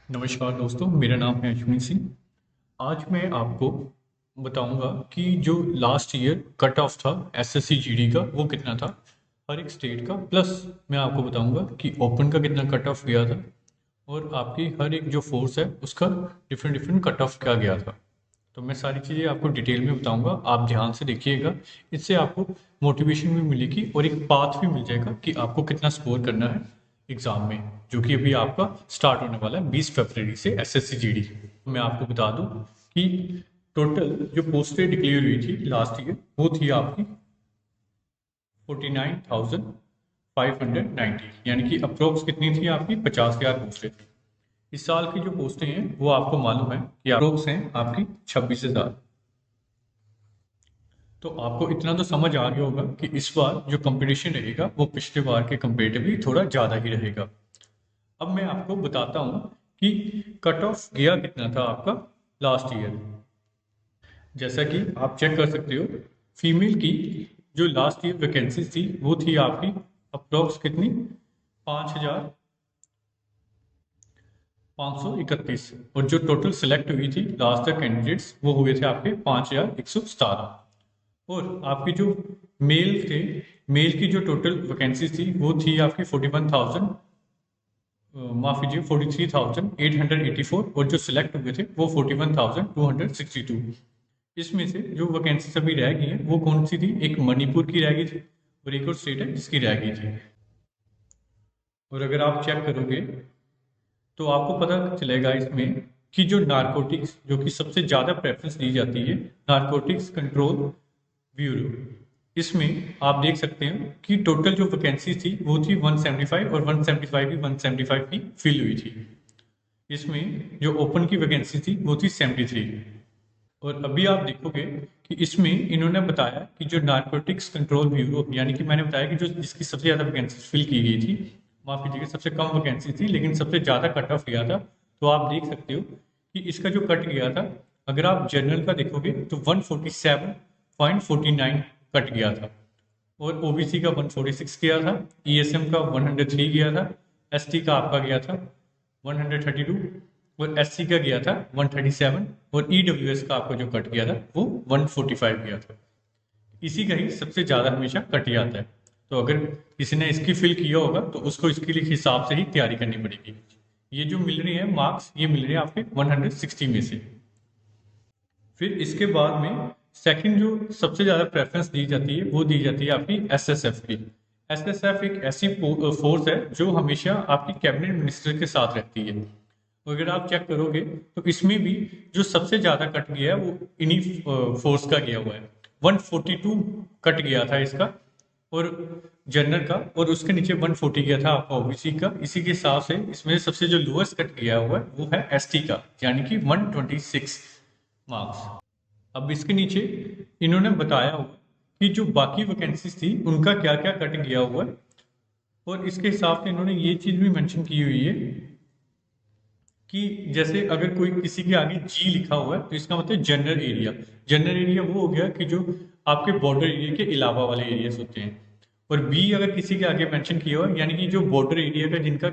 नमस्कार दोस्तों, मेरा नाम है अश्विनी सिंह। आज मैं आपको बताऊंगा कि जो लास्ट ईयर कट ऑफ था एसएससी जीडी का वो कितना था हर एक स्टेट का। प्लस मैं आपको बताऊंगा कि ओपन का कितना कट ऑफ गया था और आपकी हर एक जो फोर्स है उसका डिफरेंट डिफरेंट कट ऑफ क्या गया था। तो मैं सारी चीज़ें आपको डिटेल में बताऊंगा, आप ध्यान से देखिएगा। इससे आपको मोटिवेशन भी मिलेगी और एक पाथ भी मिल जाएगा कि आपको कितना स्कोर करना है एग्ज़ाम में, जो कि अभी आपका स्टार्ट होने वाला है 20 फरवरी से एसएससी जीडी। मैं आपको बता दूं कि टोटल जो पोस्टें डिक्लेयर हुई थी लास्ट ईयर वो थी आपकी 49,590, यानी कि अप्रोक्स कितनी थी आपकी 50,000 पोस्टें थी। इस साल की जो पोस्टें हैं वो आपको मालूम है कि अप्रोक्स हैं आपकी 26,000। तो आपको इतना तो समझ आ गया होगा कि इस बार जो कंपटीशन रहेगा वो पिछले बार के कंपेरेटिवली थोड़ा ज़्यादा ही रहेगा। अब मैं आपको बताता हूँ कि कट ऑफ गया कितना था आपका लास्ट ईयर। जैसा कि आप चेक कर सकते हो, फीमेल की जो लास्ट ईयर वैकेंसीज थी वो थी आपकी अप्रोक्स कितनी 5,531, और जो टोटल सिलेक्ट हुई थी लास्ट ईयर कैंडिडेट्स वो हुए थे आपके 5,117। और आपकी जो मेल थे, मेल की जो टोटल वैकेंसी थी वो थी आपकी 41,000, माफ कीजिए 43,884, और जो सिलेक्ट हुए थे वो 41,262। इसमें से जो वैकेंसी अभी रह गई है वो कौन सी थी, एक मणिपुर की रह गई थी और एक और स्टेट है जिसकी रह गई थी। और अगर आप चेक करोगे तो आपको पता चलेगा इसमें कि जो नारकोटिक्स, जो कि सबसे ज़्यादा प्रेफरेंस दी जाती है, नारकोटिक्स कंट्रोल ब्यूरो, इसमें आप देख सकते हैं कि टोटल जो वैकेंसी थी वो थी 175, और 175 की फिल हुई थी। इसमें जो ओपन की वैकेंसी थी वो थी 73। और अभी आप देखोगे कि इसमें इन्होंने बताया कि जो नारकोटिक्स कंट्रोल ब्यूरो, यानी कि मैंने बताया कि जो जिसकी सबसे ज़्यादा वैकेंसी फिल की गई थी, माफ कीजिएगा सबसे कम वैकेंसी थी लेकिन सबसे ज़्यादा कट ऑफ गया था। तो आप देख सकते हो कि इसका जो कट गया था, अगर आप जनरल का देखोगे तो 147.49 कट गया था, और ओबीसी का 146 गया था, ईएसएम का 103 गया था, एसटी का आपका गया था 132, और एससी का गया था 137, और ईडब्ल्यूएस का आपका जो कट गया था वो 145 गया था। इसी का ही सबसे ज़्यादा हमेशा कट जाता है। तो अगर किसी ने इसकी फिल किया होगा तो उसको इसके लिए हिसाब से ही तैयारी करनी पड़ेगी। ये जो मिल रही है मार्क्स, ये मिल रहे हैं आपके 160 में से। फिर इसके बाद में सेकंड जो सबसे ज़्यादा प्रेफरेंस दी जाती है वो दी जाती है आपकी एसएसएफ की। एसएसएफ एक ऐसी फोर्स है जो हमेशा आपकी कैबिनेट मिनिस्टर के साथ रहती है। तो अगर आप चेक करोगे तो इसमें भी जो सबसे ज़्यादा कट गया है वो इन्हीं फोर्स का गया हुआ है। 142 कट गया था इसका, और जनरल का, और उसके नीचे 140 गया था आपका ओबीसी का। इसी के हिसाब से इसमें सबसे जो लोएस्ट कट गया हुआ है वो है एसटी का, यानी कि 126 मार्क्स। अब इसके नीचे इन्होंने बताया हुआ कि जो बाकी वैकेंसीज थी उनका क्या क्या कट गया हुआ है, और इसके हिसाब से इन्होंने ये चीज भी मेंशन की हुई है कि जैसे अगर कोई किसी के आगे जी लिखा हुआ है तो इसका मतलब जनरल एरिया। जनरल एरिया वो हो गया कि जो आपके बॉर्डर एरिया के अलावा वाले एरियाज होते हैं। और बी अगर किसी के आगे मेंशन किया हुआ है, यानी कि जो बॉर्डर एरिया का जिनका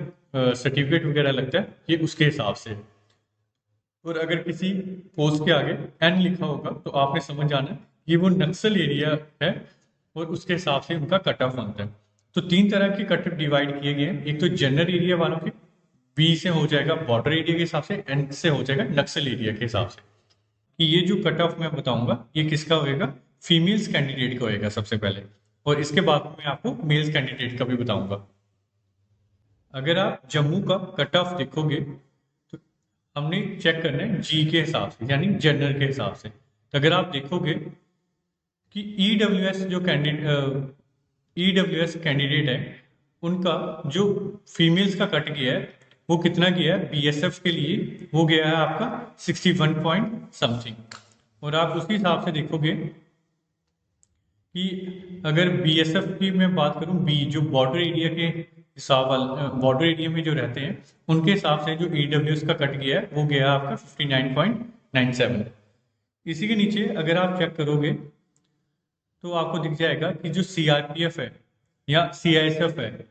सर्टिफिकेट वगैरह लगता है, ये उसके हिसाब से। और अगर किसी पोस्ट के आगे एन लिखा होगा तो आपने समझ जाना है ये वो नक्सल एरिया है, और उसके हिसाब से उनका कट ऑफ बनता है। तो तीन तरह के कट ऑफ डिवाइड किए गए हैं। एक तो जनरल एरिया वालों के, बी से हो जाएगा बॉर्डर एरिया के हिसाब से, एन से हो जाएगा नक्सल एरिया के हिसाब से। कि ये जो कट ऑफ मैं बताऊंगा ये किसका होएगा, फीमेल्स कैंडिडेट का होएगा सबसे पहले, और इसके बाद में मैं आपको मेल्स कैंडिडेट का भी बताऊंगा। अगर आप जम्मू का कट ऑफ देखोगे तो हमने चेक करना है जी के हिसाब से, यानी जनरल के हिसाब से। तो अगर आप देखोगे कि ईडब्ल्यूएस जो कैंडिडेट है उनका जो फीमेल्स का कट गया है वो कितना गया है बीएसएफ के लिए, वो गया है आपका 61 पॉइंट समथिंग। और आप उसके हिसाब से देखोगे कि अगर बीएसएफ की मैं बात करूं, बी जो बॉर्डर एरिया के हिसाब वाले, बॉर्डर एरिया में जो रहते हैं उनके हिसाब से जो ईडब्ल्यूएस का कट गया है वो गया है आपका 59.97। इसी के नीचे अगर आप चेक करोगे तो आपको दिख जाएगा कि जो सीआरपीएफ है या सीआईएसएफ है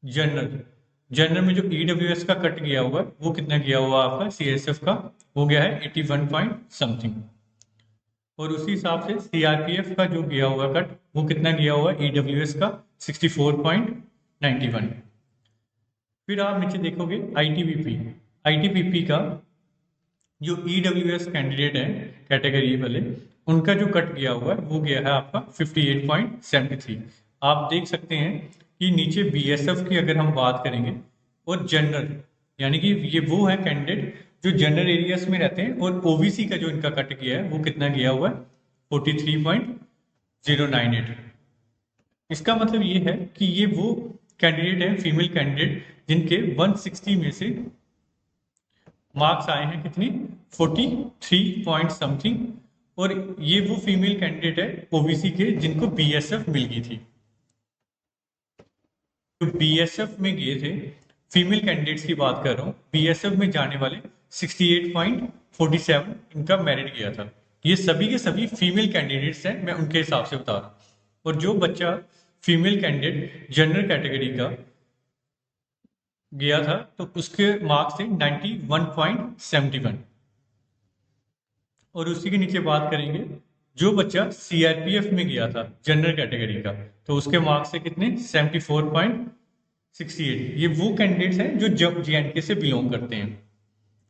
जनरल, जनरल में जो ईडब्ल्यूएस का कट गया हुआ है वो कितना गया हुआ आपका सीएसएफ का, वो गया है 81 पॉइंट समथिंग। और उसी हिसाब से सीआरपीएफ का जो गया हुआ कट वो कितना गया हुआ है ईडब्ल्यूएस का 64.91। फिर आप नीचे देखोगे आईटीबीपी, आईटीबीपी का जो ईडब्ल्यूएस कैंडिडेट है कैटेगरी वाले, उनका जो कट गया हुआ है वो गया है आपका 58.73। आप देख सकते हैं कि नीचे बीएसएफ की अगर हम बात करेंगे और जनरल, यानी कि ये वो है कैंडिडेट जो जनरल एरियाज में रहते हैं, और ओबीसी का जो इनका कट गया है वो कितना गया हुआ है 43.098। इसका मतलब ये है कि ये वो कैंडिडेट है, फीमेल कैंडिडेट, जिनके 160 में से मार्क्स आए हैं कितनी 43 पॉइंट समथिंग। और ये वो फीमेल कैंडिडेट है ओबीसी के जिनको बीएसएफ मिल गई थी। जो बीएसएफ में गए थे फीमेल कैंडिडेट्स की बात कर रहा हूँ, बीएसएफ में जाने वाले 68.47 इनका मेरिट गया था। ये सभी के सभी फीमेल कैंडिडेट्स हैं, मैं उनके हिसाब से बता रहा हूँ। और जो बच्चा फीमेल कैंडिडेट जनरल कैटेगरी का गया था तो उसके मार्क्स थे 91.71। और उसी के नीचे बात करेंगे जो बच्चा सीआरपीएफ में गया था जनरल कैटेगरी का, तो उसके मार्क्स थे कितने 74.68। ये वो कैंडिडेट्स हैं जो जेएंडके से बिलोंग करते हैं।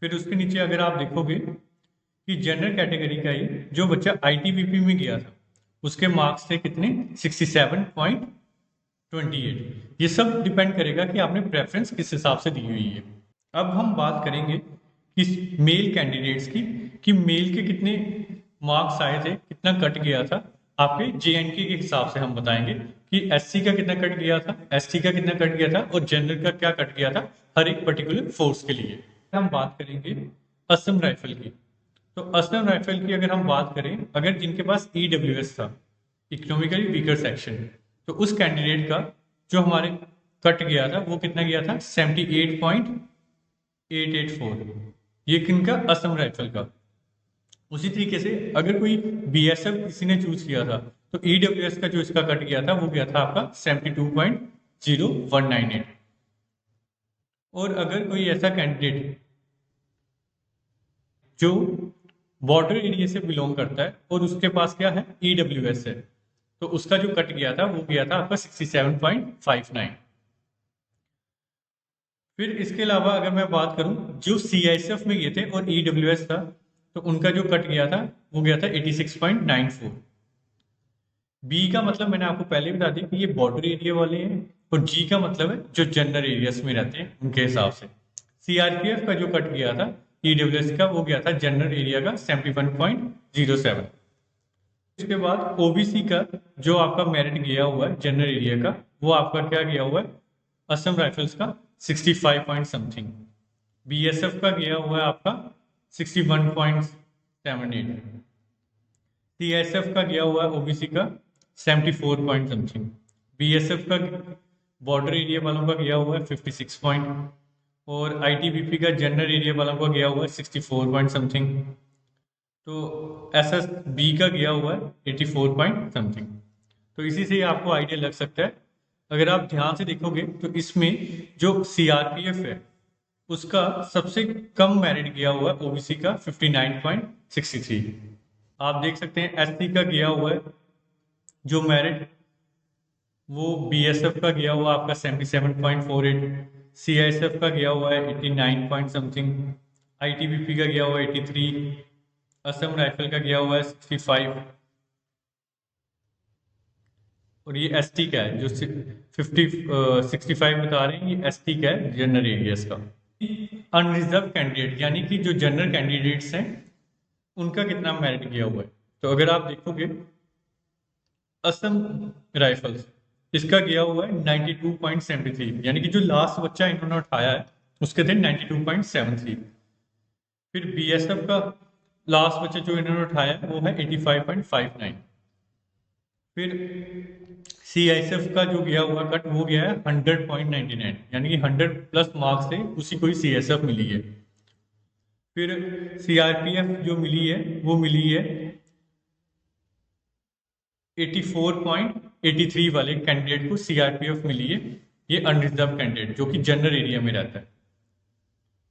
फिर उसके नीचे अगर आप देखोगे कि जनरल कैटेगरी का ही जो बच्चा आईटीबीपी में गया था उसके मार्क्स थे कितने 67.28। ये सब डिपेंड करेगा कि आपने प्रेफरेंस किस हिसाब से दी हुई है। अब हम बात करेंगे कि मेल कैंडिडेट्स की, कि मेल के कितने मार्क्स आए थे, कितना कट गया था आपके जेएनके के हिसाब से हम बताएंगे कि एससी का कितना कट गया था, एसटी का कितना कट गया था और जनरल का क्या कट गया था हर एक पर्टिकुलर फोर्स के लिए। हम बात करेंगे असम राइफल की। तो असम राइफल की अगर हम बात करें, अगर जिनके पास ईडब्ल्यूएस था, इकोनॉमिकली वीकर सेक्शन, तो उस कैंडिडेट का जो हमारे कट गया था वो कितना गया था 78.884। ये किनका असम राइफल का। उसी तरीके से अगर कोई बीएसएफ किसी ने चूज किया था तो ईडब्ल्यूएस का जो इसका कट गया था वो गया था आपका 72.0198। और अगर कोई ऐसा कैंडिडेट जो बॉर्डर एरिया से बिलोंग करता है और उसके पास क्या है ईडब्ल्यूएस है, तो उसका जो कट गया था वो गया था आपका 67.59। फिर इसके अलावा अगर मैं बात करूं जो सीआईएसएफ में गए थे और ईडब्ल्यूएस था, तो उनका जो कट गया था वो गया था 86.94। बी का मतलब मैंने आपको पहले बता दिया कि ये बॉर्डर एरिया वाले हैं, और जी का मतलब है जो जनरल एरियाज में रहते हैं उनके हिसाब से। सीआरपीएफ का जो कट गया था ईडब्ल्यूएस का वो गया था जनरल एरिया का 71.07। इसके बाद ओबीसी का जो आपका मेरिट गया हुआ है जनरल एरिया का, वो आपका क्या गया हुआ है असम राइफल्स का 65 पॉइंट समथिंग। बीएसएफ का गया हुआ है आपका 61.78। सीएसएफ का गया हुआ है ओबीसी का 74 पॉइंट समथिंग। बीएसएफ का बॉर्डर एरिया वालों का गया हुआ है 56 पॉइंट, और आईटीबीपी का जनरल एरिया वालों का गया हुआ है 64 पॉइंट समथिंग। तो एसएसबी का गया हुआ है 84 पॉइंट समथिंग। तो इसी से आपको आइडिया लग सकता है। अगर आप ध्यान से देखोगे तो इसमें जो सीआरपीएफ है उसका सबसे कम मेरिट गया हुआ है ओबीसी का 59.63। आप देख सकते हैं एससी का गया हुआ है जो मेरिट वो बीएसएफ का गया हुआ आपका 77.48, सीआईएसएफ का गया हुआ है 89 पॉइंट समथिंग, आईटीबीपी का गया हुआ है 83, असम राइफल का गया हुआ है 65, और ये एसटी का है जो 65 बता रहे हैं, ये एसटी का है जनरल एरियाज का। अनरिजर्व कैंडिडेट यानी कि जो जनरल कैंडिडेट्स हैं उनका कितना मेरिट गया हुआ है, तो अगर आप देखोगे असम राइफल्स इसका गया हुआ है 92.73, यानी कि जो लास्ट बच्चा इन्होंने उठाया है उसके थे 92.73। फिर बीएसएफ का लास्ट बच्चा जो इन्होंने उठाया है वो है 85.59। फिर सीआईएसएफ का जो गया हुआ कट वो गया है 100.99, यानी कि 100 प्लस मार्क्स से उसी को ही सीआईएसएफ मिली है। फिर सीआरपीएफ जो मिली है वो मिली है 84.83 वाले कैंडिडेट को सीआरपीएफ मिली है। ये अनरिजर्व कैंडिडेट जो कि जनरल एरिया में रहता है।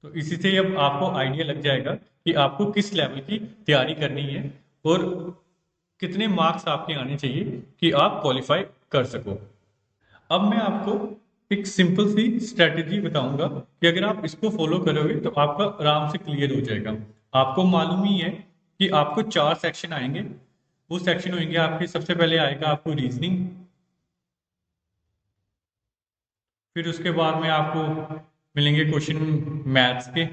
तो इसी से अब आपको आइडिया लग जाएगा कि आपको किस लेवल की तैयारी करनी है और कितने मार्क्स आपके आने चाहिए कि आप क्वालिफाई कर सको। अब मैं आपको एक सिंपल सी स्ट्रेटेजी बताऊंगा कि अगर आप इसको फॉलो करोगे तो आपका आराम से क्लियर हो जाएगा। आपको मालूम ही है कि आपको 4 सेक्शन आएंगे। वो सेक्शन होंगे आपके, सबसे पहले आएगा आपको रीजनिंग, फिर उसके बाद में आपको मिलेंगे क्वेश्चन मैथ्स के,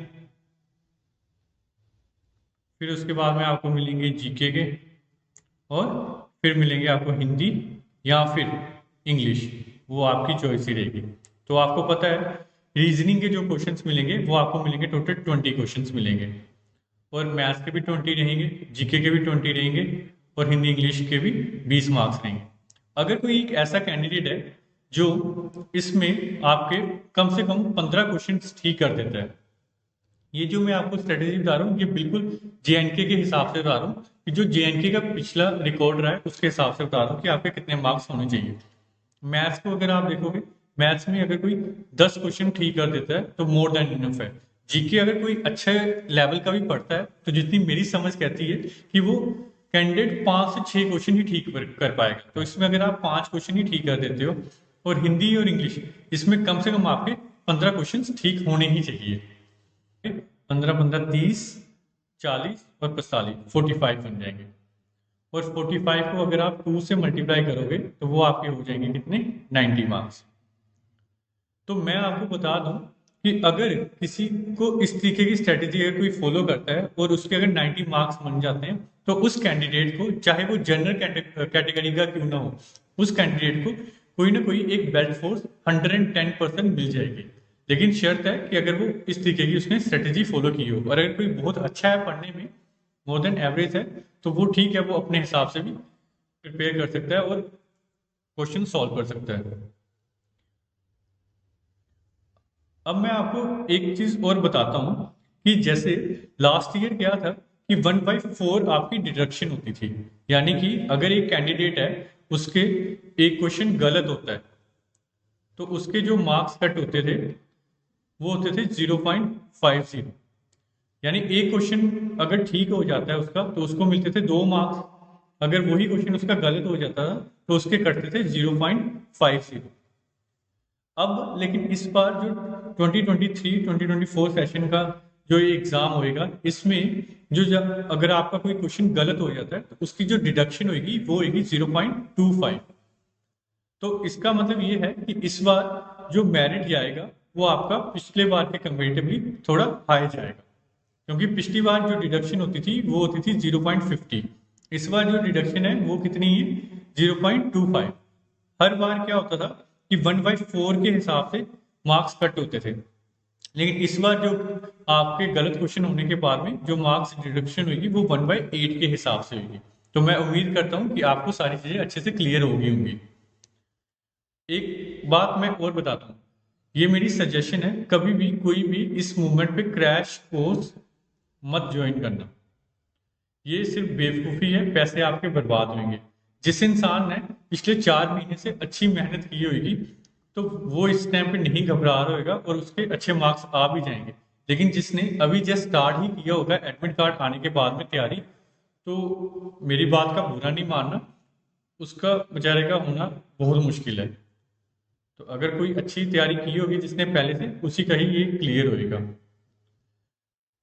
फिर उसके बाद में आपको मिलेंगे जीके के, और फिर मिलेंगे आपको हिंदी या फिर इंग्लिश, वो आपकी चॉइस ही रहेगी। तो आपको पता है रीजनिंग के जो क्वेश्चंस मिलेंगे वो आपको मिलेंगे टोटल 20 क्वेश्चंस मिलेंगे, और मैथ्स के भी 20 रहेंगे, जीके के भी 20 रहेंगे, और हिंदी इंग्लिश के भी 20 मार्क्स रहेंगे। अगर कोई एक ऐसा कैंडिडेट है जो इसमें आपके कम से कम 15 क्वेश्चंस ठीक कर देता है, ये जो मैं आपको स्ट्रेटेजी बता रहा हूँ ये बिल्कुल जेएनके के हिसाब से बता रहा हूँ कि जो जेएनके का पिछला रिकॉर्ड रहा है उसके हिसाब से बता रहा हूँ कि आपके कितने मार्क्स होने चाहिए। मैथ्स को अगर आप देखोगे, मैथ्स में अगर कोई 10 क्वेश्चन ठीक कर देता है तो मोर देन इनफ है। जीके अगर कोई अच्छे लेवल का भी पढ़ता है तो जितनी मेरी समझ कहती है कि वो कैंडिडेट 5 से 6 क्वेश्चन ही ठीक कर पाएगा। तो इसमें अगर आप 5 क्वेश्चन ही ठीक कर देते हो, और हिंदी और इंग्लिश इसमें कम से कम आपके 15 क्वेश्चन ठीक होने ही चाहिए। 15 15 30 40 और 45 45 बन जाएंगे, और 45 को अगर आप 2 से मल्टीप्लाई करोगे तो वो आपके हो जाएंगे कितने, 90 मार्क्स। तो मैं आपको बता दूं कि अगर किसी को इस तरीके की स्ट्रेटेजी अगर कोई फॉलो करता है और उसके अगर 90 मार्क्स बन जाते हैं तो उस कैंडिडेट को, चाहे वो जनरल कैटेगरी का क्यों ना हो, उस कैंडिडेट को कोई ना कोई एक बेस्ट फोर्स 110% मिल जाएगी। लेकिन शर्त है कि अगर वो इस तरीके की उसने स्ट्रेटेजी फॉलो की हो, और अगर कोई बहुत अच्छा है पढ़ने में, मोर देन एवरेज है, तो वो ठीक है, वो अपने हिसाब से भी प्रिपेयर कर सकता है और क्वेश्चन सॉल्व कर सकता है। अब मैं आपको एक चीज और बताता हूं कि जैसे लास्ट ईयर क्या था कि 1/4 आपकी डिडक्शन होती थी, यानी कि अगर एक कैंडिडेट है उसके एक क्वेश्चन गलत होता है तो उसके जो मार्क्स कट होते थे वो होते थे 0.50, यानी एक क्वेश्चन अगर ठीक हो जाता है उसका तो उसको मिलते थे 2 मार्क्स, अगर वही क्वेश्चन उसका गलत हो जाता था तो उसके कटते थे 0.50। अब लेकिन इस बार जो 2023-2024 सेशन का जो ये एग्जाम होएगा, इसमें जो अगर आपका कोई क्वेश्चन गलत हो जाता है तो उसकी जो डिडक्शन होगी वो होगी 0.25। तो इसका मतलब ये है कि इस बार जो मेरिट जाएगा वो आपका पिछले बार के कंपेरेटिवली थोड़ा हाई जाएगा, क्योंकि पिछली बार जो डिडक्शन होती थी वो होती थी 0.50, इस बार जो डिडक्शन है वो कितनी है, 0.25। हर बार क्या होता था कि 1/4 के हिसाब से मार्क्स कट होते थे, लेकिन इस बार जो आपके गलत क्वेश्चन होने के बाद में जो मार्क्स डिडक्शन होगी वो 1/8 के हिसाब से होगी। तो मैं उम्मीद करता हूँ कि आपको सारी चीजें अच्छे से क्लियर होगी होंगी। एक बात मैं और बताता हूँ, ये मेरी सजेशन है, कभी भी कोई भी इस मूवमेंट पे क्रैश कोर्स मत ज्वाइन करना, ये सिर्फ बेवकूफ़ी है, पैसे आपके बर्बाद होंगे। जिस इंसान ने पिछले 4 महीने से अच्छी मेहनत की होगी तो वो इस टाइम पे नहीं घबरा रहा होगा और उसके अच्छे मार्क्स आ भी जाएंगे, लेकिन जिसने अभी जस्ट स्टार्ट ही किया होगा एडमिट कार्ड आने के बाद में तैयारी, तो मेरी बात का बुरा नहीं मानना, उसका बेचारे का होना बहुत मुश्किल है। तो अगर कोई अच्छी तैयारी की होगी जिसने पहले से, उसी का ही ये क्लियर होएगा।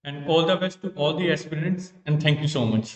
And all the best to all the aspirants and thank you so much.